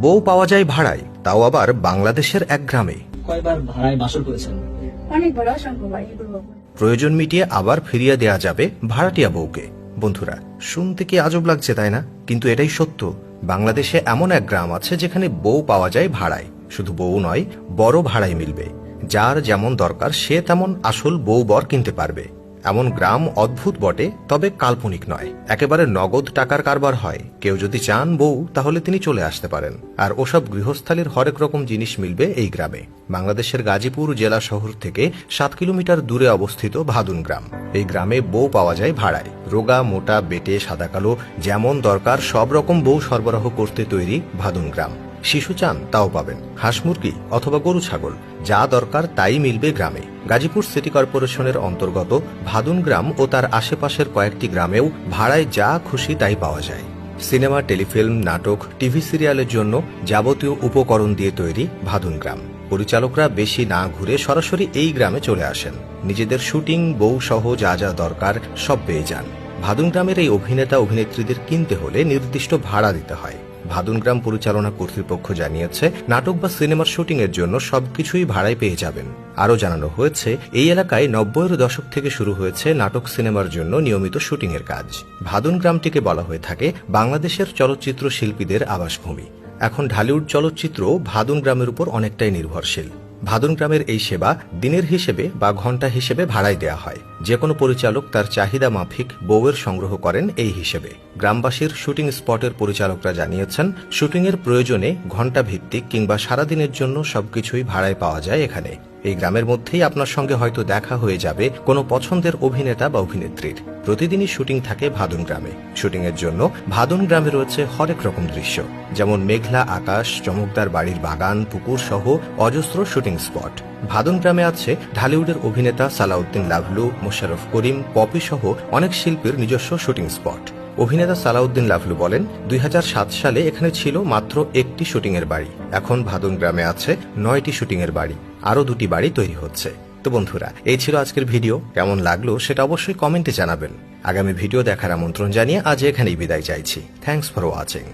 বউ পাওয়া যায় ভাড়ায়, তাও আবার বাংলাদেশের এক গ্রামে। কয়বার ভাড়ায় বাসর করেছেন? অনেকবার, অসংখ্যবার। প্রয়োজন মিটিয়ে আবার ফিরিয়ে দেয়া যাবে ভাড়াটিয়া বউকে। বন্ধুরা, শুনতে কি আজব লাগছে তাই না? কিন্তু এটাই সত্য। বাংলাদেশে এমন এক গ্রাম আছে যেখানে বউ পাওয়া যায় ভাড়ায়। শুধু বউ নয়, বড় ভাড়ায় মিলবে। যার যেমন দরকার সে তেমন আসল বউ বর কিনতে পারবে। এমন গ্রাম অদ্ভুত বটে, তবে কাল্পনিক নয়। একেবারে নগদ টাকার কারবার হয়। কেউ যদি চান বউ, তাহলে তিনি চলে আসতে পারেন। আর ওসব গৃহস্থালির হরেক রকম জিনিস মিলবে এই গ্রামে। বাংলাদেশের গাজীপুর জেলা শহর থেকে 7 কিলোমিটার দূরে অবস্থিত ভাদুন গ্রাম। এই গ্রামে বউ পাওয়া যায় ভাড়ায়। রোগা, মোটা, বেটে, সাদা, কালো, যেমন দরকার সব রকম বউ সরবরাহ করতে তৈরি ভাদুন গ্রাম। শিশু চান তাও পাবেন, হাঁস মুরগি অথবা গরু ছাগল, যা দরকার তাই মিলবে গ্রামে। গাজীপুর সিটি কর্পোরেশনের অন্তর্গত ভাদুন গ্রাম ও তার আশেপাশের কয়েকটি গ্রামেও ভাড়ায় যা খুশি তাই পাওয়া যায়। সিনেমা, টেলিফিল্ম, নাটক, টিভি সিরিয়ালের জন্য যাবতীয় উপকরণ দিয়ে তৈরি ভাদুন গ্রাম। পরিচালকরা বেশি না ঘুরে সরাসরি এই গ্রামে চলে আসেন। নিজেদের শুটিং, বউ সহ যা যা দরকার সব পেয়ে যান। ভাদুন গ্রামের এই অভিনেতা অভিনেত্রীদের কিনতে হলে নির্দিষ্ট ভাড়া দিতে হয়। ভাদুন গ্রাম পরিচালনা কর্তৃপক্ষ জানিয়েছে, নাটক বা সিনেমার শুটিং এর জন্য সবকিছুই ভাড়ায় পেয়ে যাবেন। আরও জানানো হয়েছে, এই এলাকায় 90-এর দশক থেকে শুরু হয়েছে নাটক সিনেমার জন্য নিয়মিত শুটিং এর কাজ। ভাদুন গ্রামটিকে বলা হয়ে থাকে বাংলাদেশের চলচ্চিত্র শিল্পীদের আবাসভূমি। এখন ঢালিউড চলচ্চিত্র ভাদুন গ্রামের উপর অনেকটাই নির্ভরশীল। ভাদুন গ্রামের এই সেবা দিনের হিসেবে বা ঘণ্টা হিসেবে ভাড়ায় দেয়া হয়। যে কোনো পরিচালক তার চাহিদা মাফিক বউয়ের সংগ্রহ করেন এই হিসেবে। গ্রামবাসীর শুটিং স্পটের পরিচালকরা জানিয়েছেন, শুটিংয়ের প্রয়োজনে ঘণ্টা ভিত্তিক কিংবা সারাদিনের জন্য সবকিছুই ভাড়ায় পাওয়া যায় এখানে। এই গ্রামের মধ্যেই আপনার সঙ্গে হয়তো দেখা হয়ে যাবে কোনো পছন্দের অভিনেতা বা অভিনেত্রীর। প্রতিদিনই শুটিং থাকে ভাদুন গ্রামে। শুটিংয়ের জন্য ভাদুন গ্রামে রয়েছে হরেক রকম দৃশ্য, যেমন মেঘলা আকাশ, চমকদার বাড়ির বাগান, পুকুর সহ অজস্র শুটিং স্পট। ভাদুন গ্রামে আছে ঢালিউডের অভিনেতা সালাউদ্দিন লাভলু, মোশাররফ করিম, পপি সহ অনেক শিল্পীর নিজস্ব শুটিং স্পট। অভিনেতা সালাউদ্দিন লাভলু বলেন, 2007 সালে এখানে ছিল মাত্র একটি শুটিংয়ের বাড়ি। এখন ভাদুন গ্রামে আছে 9টি শুটিংয়ের বাড়ি। আরও 2টি বাড়ি তৈরি হচ্ছে। তো বন্ধুরা, এই ছিল আজকের ভিডিও। কেমন লাগলো সেটা অবশ্যই কমেন্টে জানাবেন। আগামী ভিডিও দেখার আমন্ত্রণ জানিয়ে আজ এখানেই বিদায় চাইছি। Thanks for watching.